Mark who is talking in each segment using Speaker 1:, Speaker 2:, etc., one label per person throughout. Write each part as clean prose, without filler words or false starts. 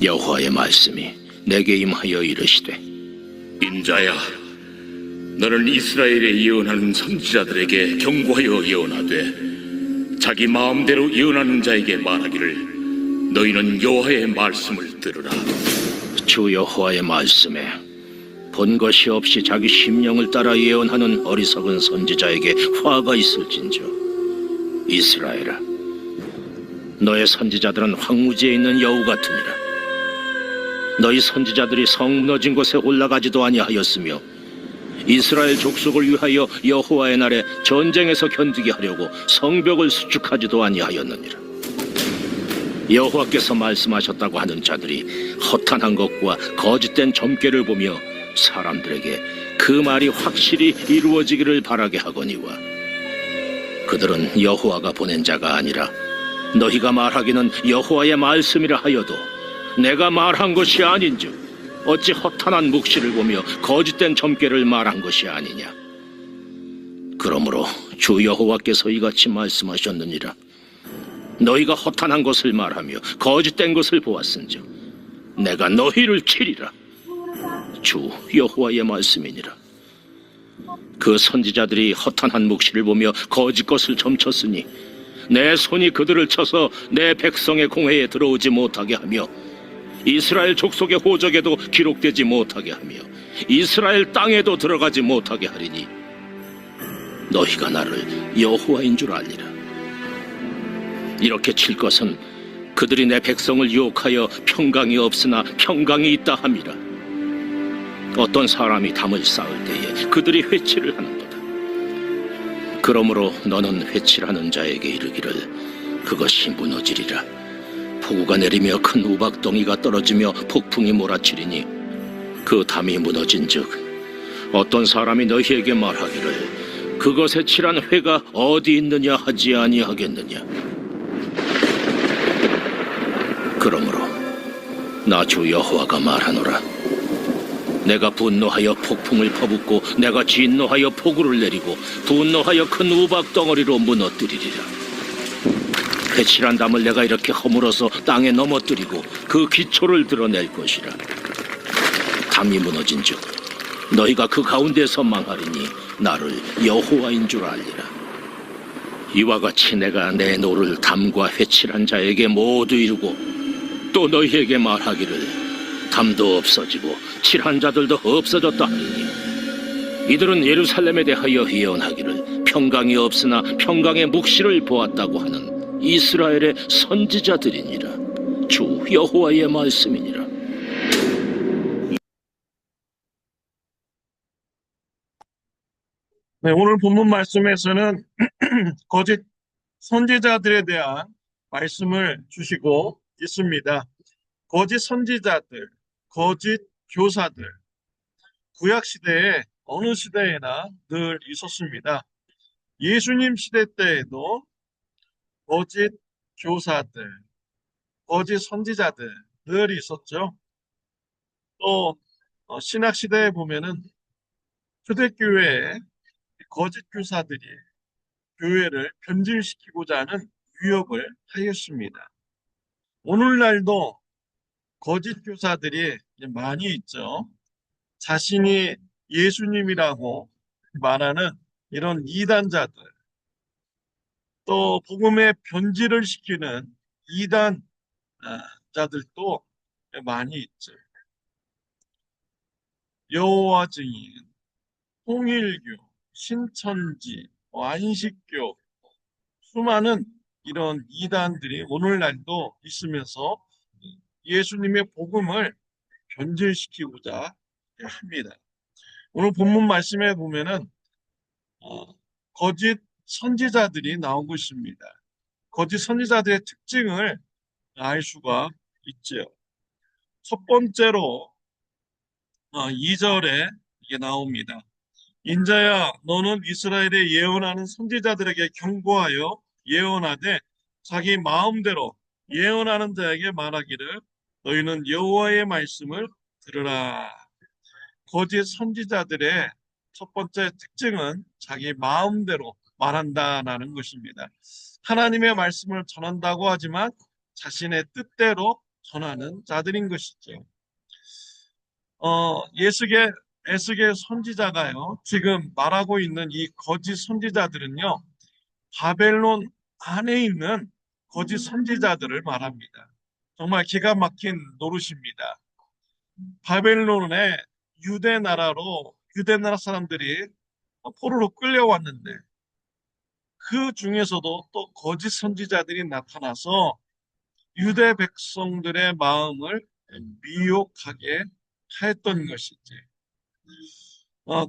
Speaker 1: 여호와의 말씀이 내게 임하여 이르시되,
Speaker 2: 인자야, 너는 이스라엘에 예언하는 선지자들에게 경고하여 예언하되 자기 마음대로 예언하는 자에게 말하기를 너희는 여호와의 말씀을 들으라.
Speaker 1: 주 여호와의 말씀에 본 것이 없이 자기 심령을 따라 예언하는 어리석은 선지자에게 화가 있을진저. 이스라엘아, 너의 선지자들은 황무지에 있는 여우 같으니라. 너희 선지자들이 성 무너진 곳에 올라가지도 아니하였으며 이스라엘 족속을 위하여 여호와의 날에 전쟁에서 견디게 하려고 성벽을 수축하지도 아니하였느니라. 여호와께서 말씀하셨다고 하는 자들이 허탄한 것과 거짓된 점괘를 보며 사람들에게 그 말이 확실히 이루어지기를 바라게 하거니와, 그들은 여호와가 보낸 자가 아니라 너희가 말하기는 여호와의 말씀이라 하여도 내가 말한 것이 아닌즉 어찌 허탄한 묵시를 보며 거짓된 점괘를 말한 것이 아니냐. 그러므로 주 여호와께서 이같이 말씀하셨느니라. 너희가 허탄한 것을 말하며 거짓된 것을 보았은즉 내가 너희를 치리라. 주 여호와의 말씀이니라. 그 선지자들이 허탄한 묵시를 보며 거짓 것을 점쳤으니 내 손이 그들을 쳐서 내 백성의 공회에 들어오지 못하게 하며 이스라엘 족속의 호적에도 기록되지 못하게 하며 이스라엘 땅에도 들어가지 못하게 하리니 너희가 나를 여호와인 줄 알리라. 이렇게 칠 것은 그들이 내 백성을 유혹하여 평강이 없으나 평강이 있다 함이라. 어떤 사람이 담을 쌓을 때에 그들이 회치를 하는도다. 그러므로 너는 회치하는 자에게 이르기를 그것이 무너지리라. 폭우가 내리며 큰 우박덩이가 떨어지며 폭풍이 몰아치리니 그 담이 무너진즉 어떤 사람이 너희에게 말하기를 그것에 칠한 회가 어디 있느냐 하지 아니하겠느냐. 그러므로 나 주 여호와가 말하노라. 내가 분노하여 폭풍을 퍼붓고 내가 진노하여 폭우를 내리고 분노하여 큰 우박덩어리로 무너뜨리리라. 회칠한 담을 내가 이렇게 허물어서 땅에 넘어뜨리고 그 기초를 드러낼 것이라. 담이 무너진즉 너희가 그 가운데서 망하리니 나를 여호와인 줄 알리라. 이와 같이 내가 내 노를 담과 회칠한 자에게 모두 이루고 또 너희에게 말하기를 담도 없어지고 칠한 자들도 없어졌다 하리니 이들은 예루살렘에 대하여 예언하기를 평강이 없으나 평강의 묵시를 보았다고 하는 이스라엘의 선지자들이니라. 주 여호와의 말씀이니라.
Speaker 3: 네, 오늘 본문 말씀에서는 거짓 선지자들에 대한 말씀을 주시고 있습니다. 거짓 선지자들, 거짓 교사들, 구약 시대에 어느 시대에나 늘 있었습니다. 예수님 시대 때에도 거짓 교사들, 거짓 선지자들 늘 있었죠. 또 신약 시대에 보면은 초대교회에 거짓 교사들이 교회를 변질시키고자 하는 유혹을 하였습니다. 오늘날도 거짓 교사들이 많이 있죠. 자신이 예수님이라고 말하는 이런 이단자들, 또 복음의 변질을 시키는 이단자들도 많이 있죠. 여호와 증인, 통일교, 신천지, 안식교, 수많은 이런 이단들이 오늘날도 있으면서 예수님의 복음을 변질시키고자 합니다. 오늘 본문 말씀에 보면은 거짓 선지자들이 나오고 있습니다. 거짓 선지자들의 특징을 알 수가 있죠. 첫 번째로 2절에 이게 나옵니다. 인자야, 너는 이스라엘에 예언하는 선지자들에게 경고하여 예언하되 자기 마음대로 예언하는 자에게 말하기를 너희는 여호와의 말씀을 들으라. 거짓 선지자들의 첫 번째 특징은 자기 마음대로 말한다라는 것입니다. 하나님의 말씀을 전한다고 하지만 자신의 뜻대로 전하는 자들인 것이죠. 에스겔 선지자가요, 지금 말하고 있는 이 거짓 선지자들은요, 바벨론 안에 있는 거짓 선지자들을 말합니다. 정말 기가 막힌 노릇입니다. 바벨론의 유대 나라 사람들이 포로로 끌려왔는데 그 중에서도 또 거짓 선지자들이 나타나서 유대 백성들의 마음을 미혹하게 하였던 것이지.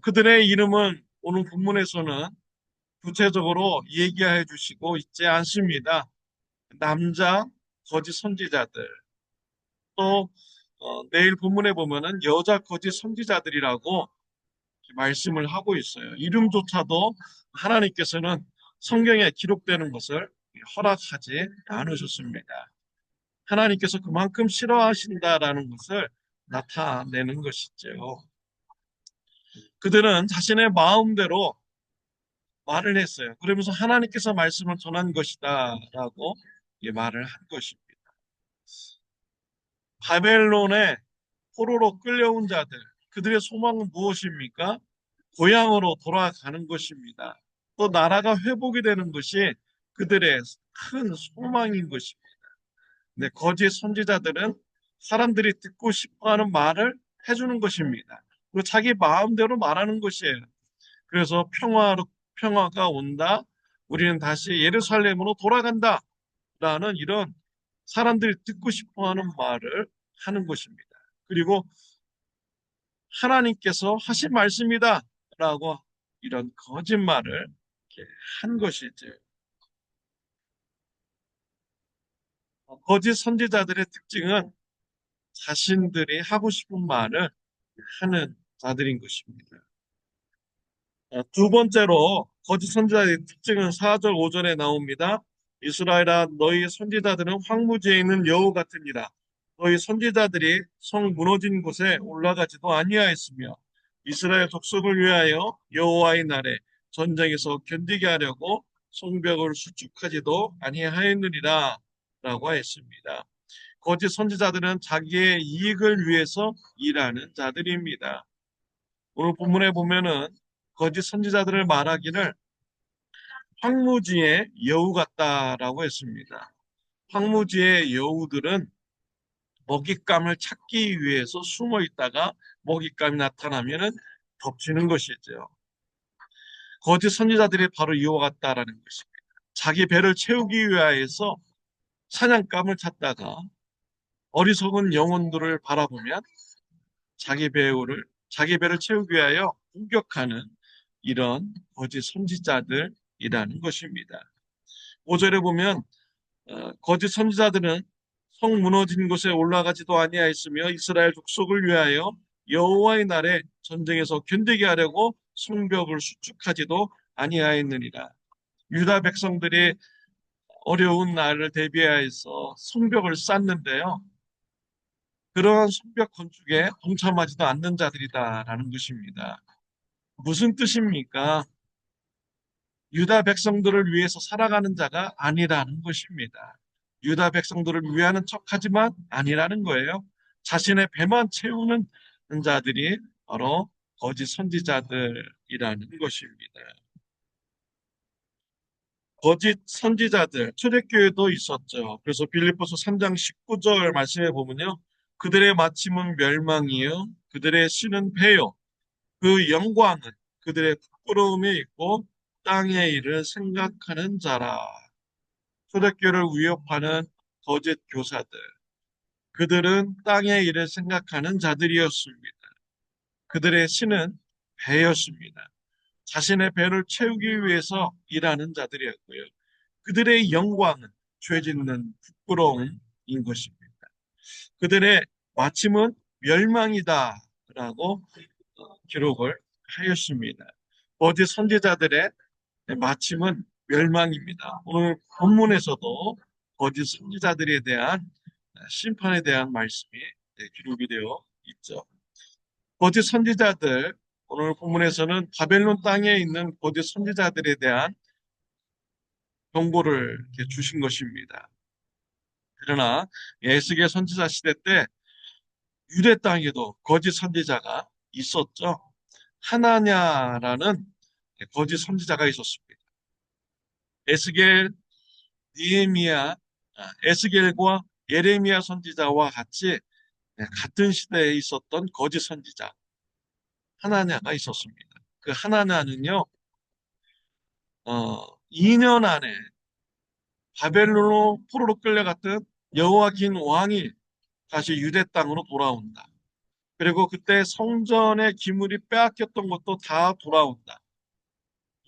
Speaker 3: 그들의 이름은 오늘 본문에서는 구체적으로 얘기해 주시고 있지 않습니다. 남자 거짓 선지자들, 또 내일 본문에 보면은 여자 거짓 선지자들이라고 말씀을 하고 있어요. 이름조차도 하나님께서는 성경에 기록되는 것을 허락하지 않으셨습니다. 하나님께서 그만큼 싫어하신다라는 것을 나타내는 것이죠. 그들은 자신의 마음대로 말을 했어요. 그러면서 하나님께서 말씀을 전한 것이다 라고 말을 한 것입니다. 바벨론의 포로로 끌려온 자들, 그들의 소망은 무엇입니까? 고향으로 돌아가는 것입니다. 또 나라가 회복이 되는 것이 그들의 큰 소망인 것입니다. 네, 거짓 선지자들은 사람들이 듣고 싶어하는 말을 해주는 것입니다. 그리고 자기 마음대로 말하는 것이에요. 그래서 평화가 온다. 우리는 다시 예루살렘으로 돌아간다. 라는 이런 사람들이 듣고 싶어하는 말을 하는 것입니다. 그리고 하나님께서 하신 말씀이다. 라고 이런 거짓말을 이렇게 한 것이죠. 거짓 선지자들의 특징은 자신들이 하고 싶은 말을 하는 자들인 것입니다. 두 번째로 거짓 선지자의 특징은 4절 5절에 나옵니다. 이스라엘아 너희 선지자들은 황무지에 있는 여우 같으니라. 너희 선지자들이 성 무너진 곳에 올라가지도 아니하였으며 이스라엘 족속을 위하여 여호와의 날에 전쟁에서 견디게 하려고 성벽을 수축하지도 아니하였느니라 라고 했습니다. 거짓 선지자들은 자기의 이익을 위해서 일하는 자들입니다. 오늘 본문에 보면은 거짓 선지자들을 말하기를 황무지의 여우 같다라고 했습니다. 황무지의 여우들은 먹잇감을 찾기 위해서 숨어 있다가 먹잇감이 나타나면은 덮치는 것이죠. 거짓 선지자들이 바로 이와 같다라는 것입니다. 자기 배를 채우기 위하여서 사냥감을 찾다가 어리석은 영혼들을 바라보면 자기 배를 채우기 위하여 공격하는 이런 거짓 선지자들이라는 것입니다. 5절에 보면 거짓 선지자들은 성 무너진 곳에 올라가지도 아니하였으며 이스라엘 족속을 위하여 여호와의 날에 전쟁에서 견디게 하려고 성벽을 수축하지도 아니하였느니라. 유다 백성들이 어려운 날을 대비하여서 성벽을 쌓는데요. 그러한 성벽 건축에 동참하지도 않는 자들이다라는 것입니다. 무슨 뜻입니까? 유다 백성들을 위해서 살아가는 자가 아니라는 것입니다. 유다 백성들을 위하는 척하지만 아니라는 거예요. 자신의 배만 채우는 자들이 바로 거짓 선지자들이라는 것입니다. 거짓 선지자들, 초대교회도 있었죠. 그래서 빌립보서 3장 19절 말씀해 보면요. 그들의 마침은 멸망이요. 그들의 신은 패요. 그 영광은 그들의 부끄러움에 있고 땅의 일을 생각하는 자라. 초대교회를 위협하는 거짓 교사들. 그들은 땅의 일을 생각하는 자들이었습니다. 그들의 신은 배였습니다. 자신의 배를 채우기 위해서 일하는 자들이었고요. 그들의 영광은 죄 짓는 부끄러움인 것입니다. 그들의 마침은 멸망이다 라고 기록을 하였습니다. 거짓 선지자들의 마침은 멸망입니다. 오늘 본문에서도 거짓 선지자들에 대한 심판에 대한 말씀이 기록이 되어 있죠. 거짓 선지자들, 오늘 본문에서는 바벨론 땅에 있는 거짓 선지자들에 대한 경고를 주신 것입니다. 그러나 에스겔 선지자 시대 때 유대 땅에도 거짓 선지자가 있었죠. 하나냐라는 거짓 선지자가 있었습니다. 에스겔, 니에미야, 에스겔과 예레미야 선지자와 같이 같은 시대에 있었던 거짓 선지자 하나냐가 있었습니다. 그 하나냐는요, 2년 안에 바벨론으로 포로로 끌려갔던 여호와긴 왕이 다시 유대 땅으로 돌아온다. 그리고 그때 성전의 기물이 빼앗겼던 것도 다 돌아온다.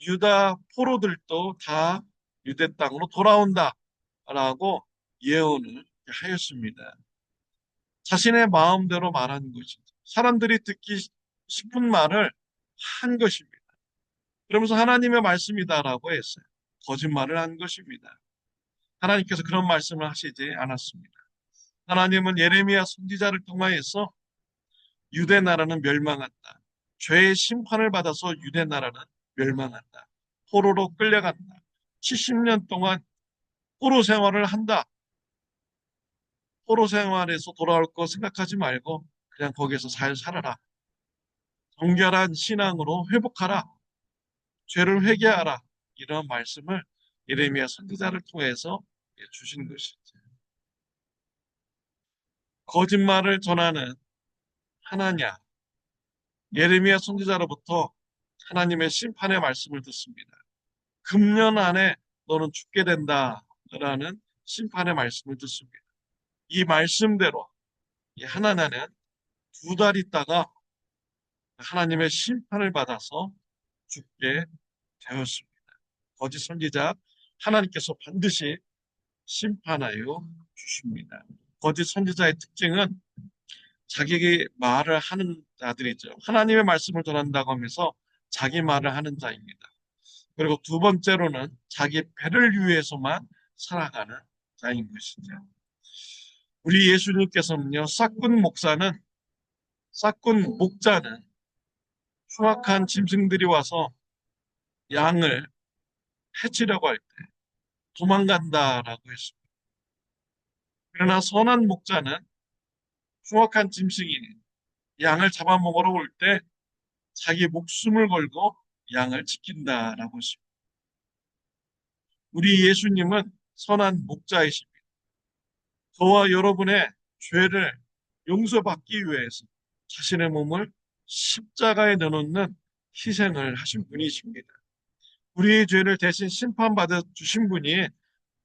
Speaker 3: 유다 포로들도 다 유대 땅으로 돌아온다. 라고 예언을 하였습니다. 자신의 마음대로 말한 것이죠. 사람들이 듣기 싶은 말을 한 것입니다. 그러면서 하나님의 말씀이다라고 했어요. 거짓말을 한 것입니다. 하나님께서 그런 말씀을 하시지 않았습니다. 하나님은 예레미야 선지자를 통하여서 유대 나라는 멸망한다. 죄의 심판을 받아서 유대 나라는 멸망한다. 포로로 끌려간다. 70년 동안 포로 생활을 한다. 포로 생활에서 돌아올 거 생각하지 말고 그냥 거기에서 잘 살아라. 정결한 신앙으로 회복하라. 죄를 회개하라. 이런 말씀을 예레미야 선지자를 통해서 주신 것이죠. 거짓말을 전하는 하나냐, 예레미야 선지자로부터 하나님의 심판의 말씀을 듣습니다. 금년 안에 너는 죽게 된다라는 심판의 말씀을 듣습니다. 이 말씀대로 이 하나냐는 2달 있다가 하나님의 심판을 받아서 죽게 되었습니다. 거짓 선지자 하나님께서 반드시 심판하여 주십니다. 거짓 선지자의 특징은 자기 말을 하는 자들이죠. 하나님의 말씀을 전한다고 하면서 자기 말을 하는 자입니다. 그리고 두 번째로는 자기 배를 위해서만 살아가는 자인 것이죠. 우리 예수님께서는요, 싹군 목자는 흉악한 짐승들이 와서 양을 해치려고 할 때 도망간다라고 했습니다. 그러나 선한 목자는 흉악한 짐승이 양을 잡아먹으러 올 때 자기 목숨을 걸고 양을 지킨다라고 했습니다. 우리 예수님은 선한 목자이십니다. 저와 여러분의 죄를 용서받기 위해서 자신의 몸을 십자가에 내놓는 희생을 하신 분이십니다. 우리의 죄를 대신 심판받아 주신 분이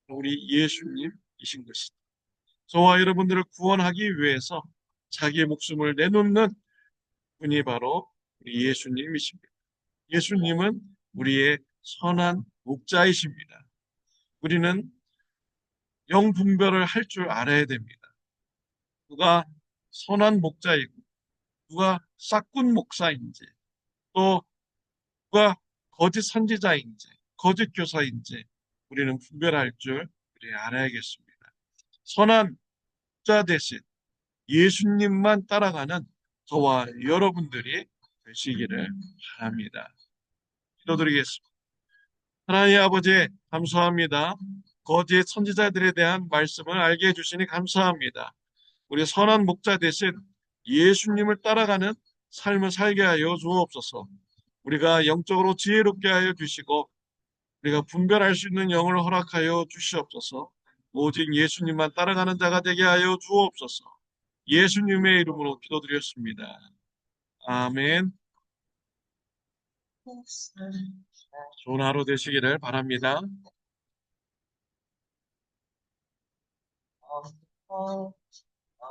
Speaker 3: 우리 예수님이신 것입니다. 저와 여러분들을 구원하기 위해서 자기의 목숨을 내놓는 분이 바로 우리 예수님이십니다. 예수님은 우리의 선한 목자이십니다. 우리는 영분별을 할 줄 알아야 됩니다. 누가 선한 목자이고 누가 싹군 목사인지 또 누가 거짓 선지자인지 거짓 교사인지 우리는 분별할 줄 우리 알아야겠습니다. 선한 목자 대신 예수님만 따라가는 저와 여러분들이 되시기를 바랍니다. 기도드리겠습니다. 하나님 아버지 감사합니다. 거짓 선지자들에 대한 말씀을 알게 해주시니 감사합니다. 우리 선한 목자 대신 예수님을 따라가는 삶을 살게 하여 주옵소서. 우리가 영적으로 지혜롭게 하여 주시고 우리가 분별할 수 있는 영을 허락하여 주시옵소서. 오직 예수님만 따라가는 자가 되게 하여 주옵소서. 예수님의 이름으로 기도드렸습니다. 아멘. 좋은 하루 되시기를 바랍니다.